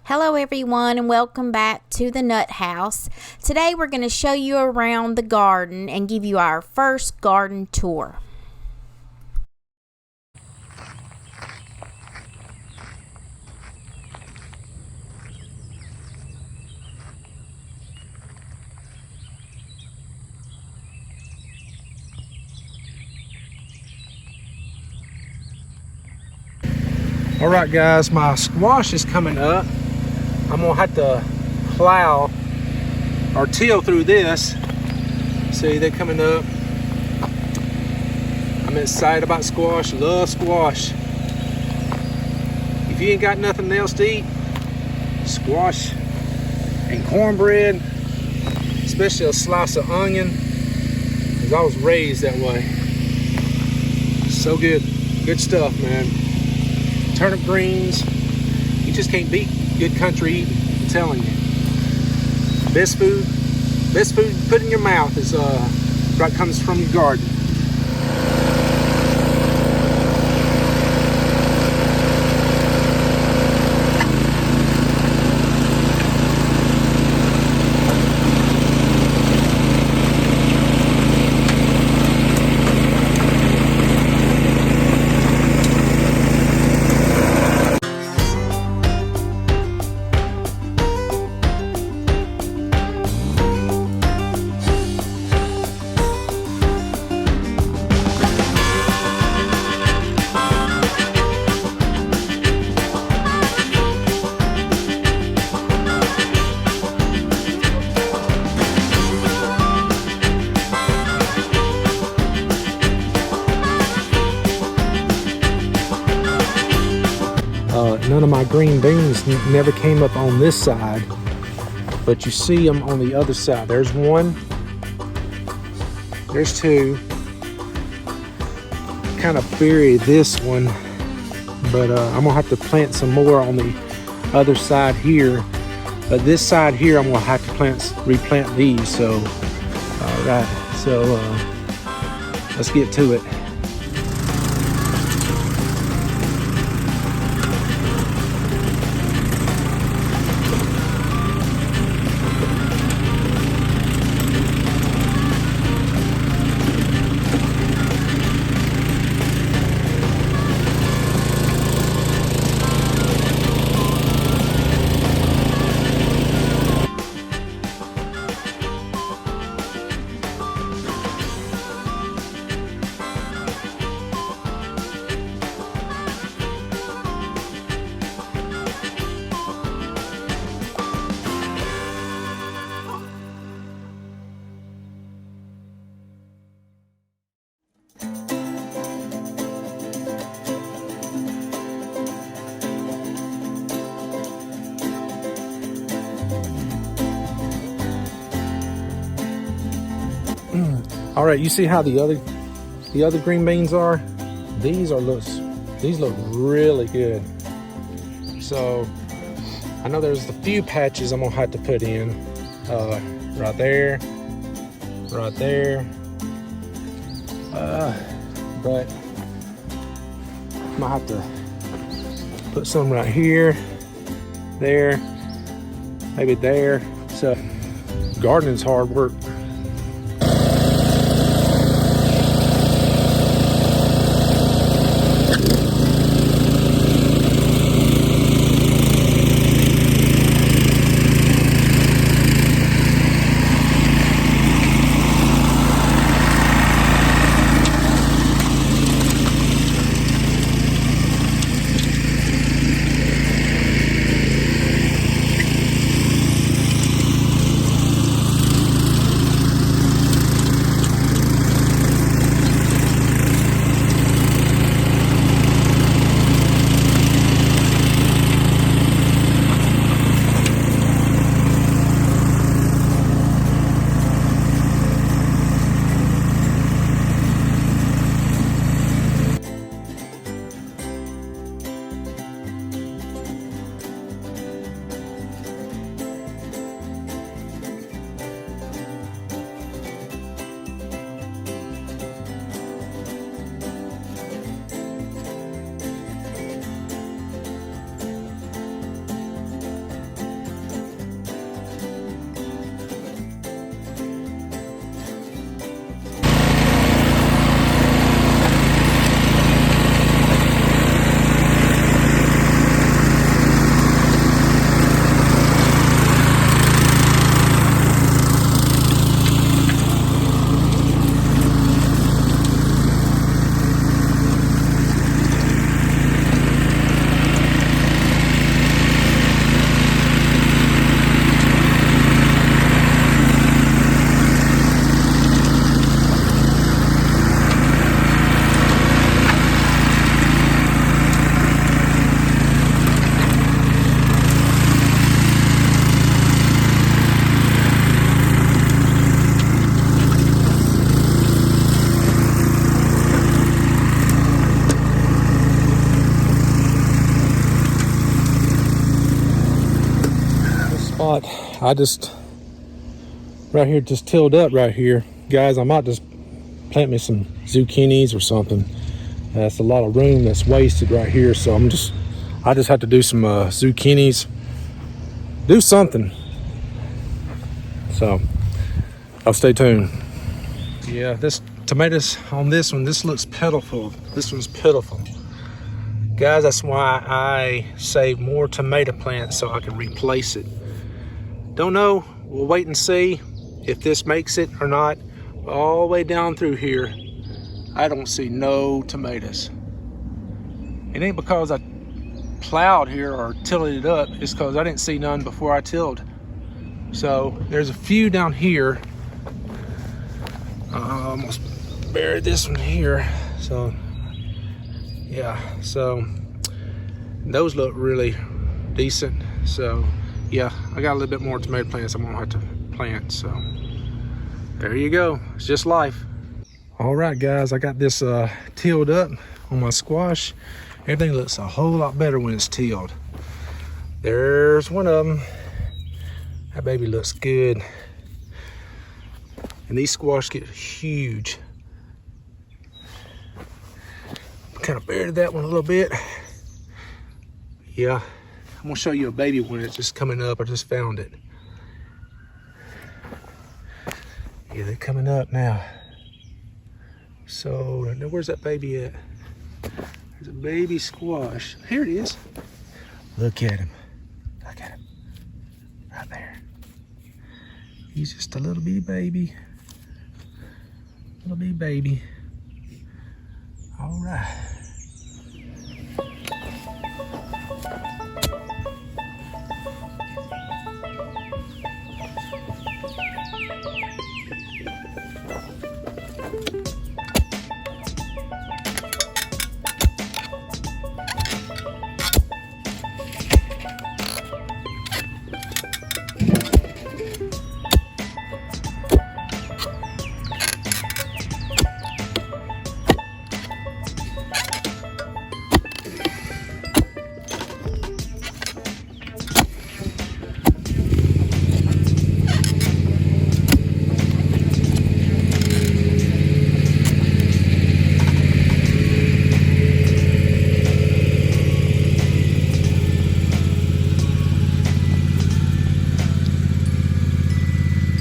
Hello everyone and welcome back to the Nut House. Today we're going to show you around the garden and give you our first garden tour. All right guys, my squash is coming up. I'm gonna have to plow or till through this. See, they're coming up. I'm excited about squash, love squash. If you ain't got nothing else to eat, squash and cornbread, especially a slice of onion, because I was raised that way. So good, good stuff, man. Turnip greens, you just can't beat good country eating, I'm telling you. Best food to put in your mouth is what comes from your garden. None of my green beans never came up on this side, but you see them on the other side. There's one, there's two. Kind of buried this one, but I'm gonna have to plant some more on the other side here. But this side here, I'm gonna have to replant these. So, all right. So let's get to it. All right, you see how the other green beans are? These look really good. So I know there's a few patches I'm gonna have to put in, right there, but I might have to put some right here, there, maybe there. So gardening's hard work. spot I just right here just tilled up right here, guys. I might just plant me some zucchinis or something. That's a lot of room that's wasted right here, so I just have to do some zucchinis, do something. So I'll stay tuned. Yeah, this tomatoes on this one, this looks pitiful. This one's pitiful, guys. That's why I saved more tomato plants so I can replace it. Don't know, we'll wait and see if this makes it or not. All the way down through here, I don't see no tomatoes. It ain't because I plowed here or tilled it up, it's because I didn't see none before I tilled. So there's a few down here. I almost buried this one here. So yeah, so those look really decent. So yeah, I got a little bit more tomato plants I'm gonna have to plant. So there you go, it's just life. All right, guys, I got this tilled up on my squash. Everything looks a whole lot better when it's tilled. There's one of them. That baby looks good. And these squash get huge. Kind of buried that one a little bit. Yeah, I'm gonna show you a baby one that's just coming up. I just found it. Yeah, they're coming up now. So, now where's that baby at? There's a baby squash. Here it is. Look at him. Look at him. Right there. He's just a little bitty baby. Little bitty baby. All right.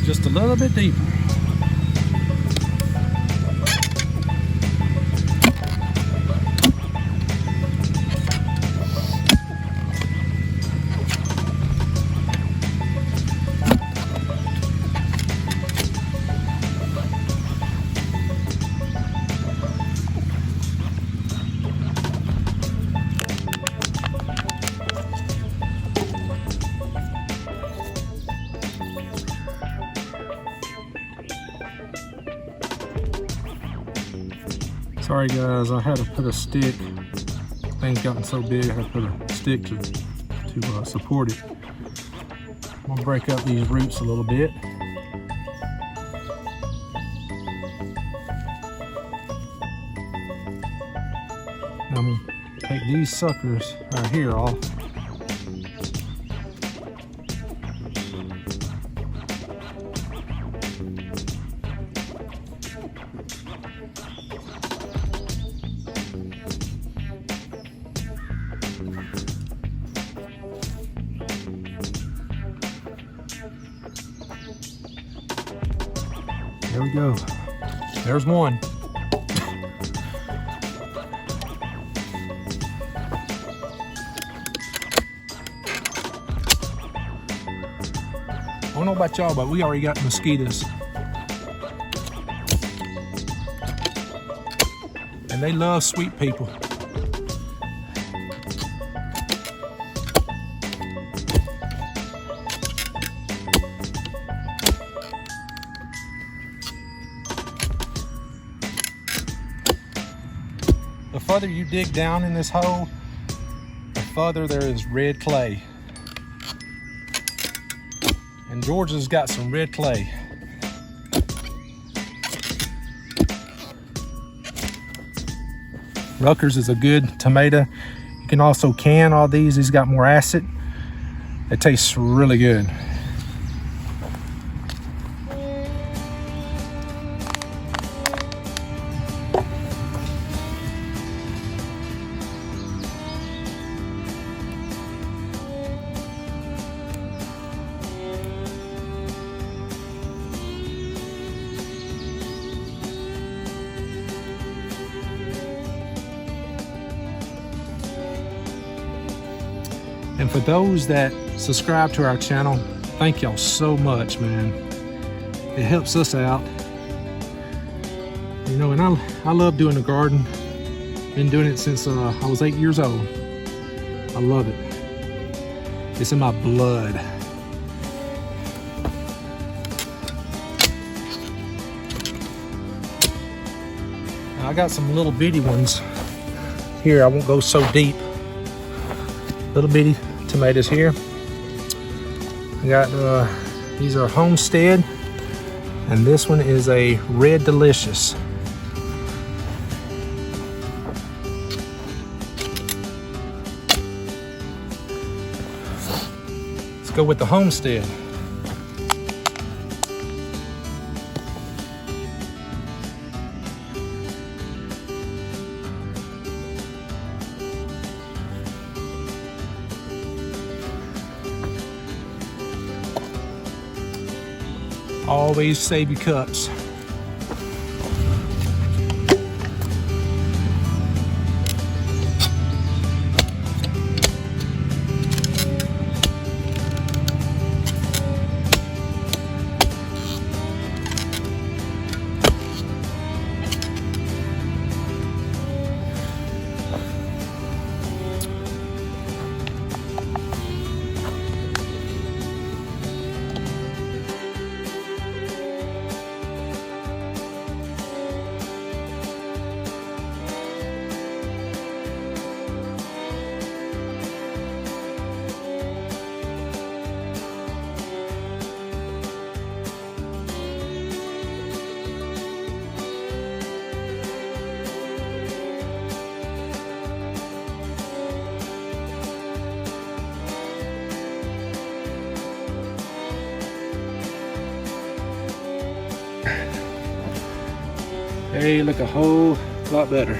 Just a little bit deeper. Sorry guys, I had to put a stick. Thing's gotten so big, I had to put a stick to support it. I'm gonna break up these roots a little bit. Now I'm gonna take these suckers right here off. There we go. There's one. I don't know about y'all, but we already got mosquitoes. And they love sweet people. The further you dig down in this hole, the further there is red clay. And Georgia's got some red clay. Rutgers is a good tomato. You can also can all these. These got more acid. It tastes really good. And for those that subscribe to our channel, thank y'all so much, man. It helps us out. You know, and I love doing the garden. Been doing it since I was 8 years old. I love it. It's in my blood. I got some little bitty ones here. I won't go so deep. Little bitty tomatoes here. I got these are Homestead, and this one is a Red Delicious. Let's go with the Homestead. Always save your cups. They look a whole lot better.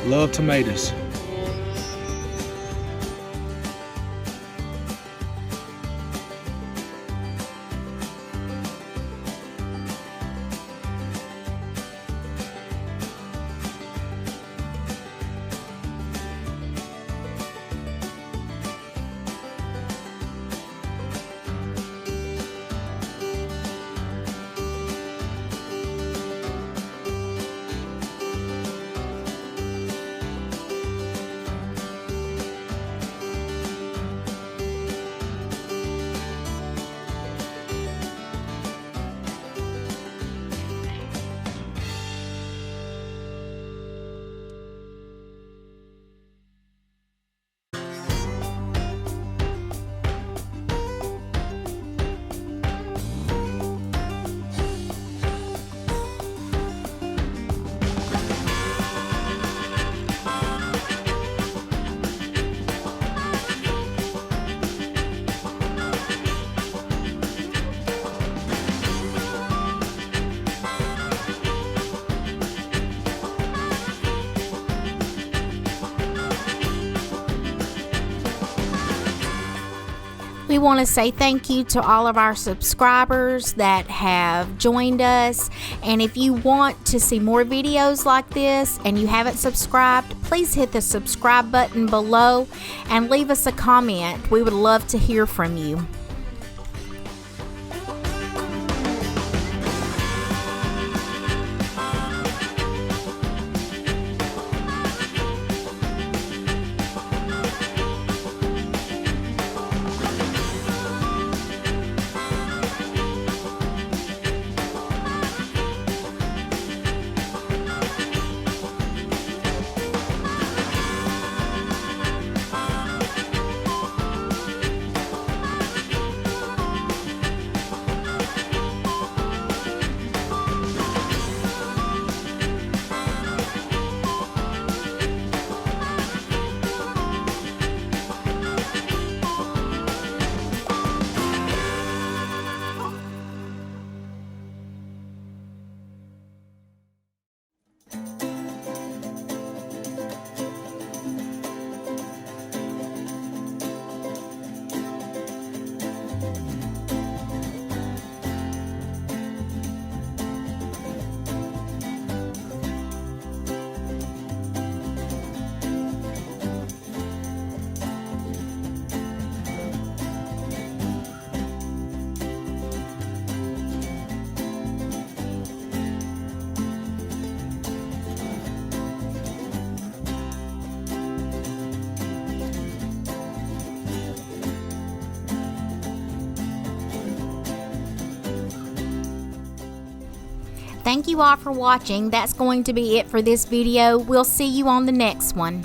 Love tomatoes. We want to say thank you to all of our subscribers that have joined us. And if you want to see more videos like this and you haven't subscribed, please hit the subscribe button below and leave us a comment. We would love to hear from you. Thank you all for watching. That's going to be it for this video. We'll see you on the next one.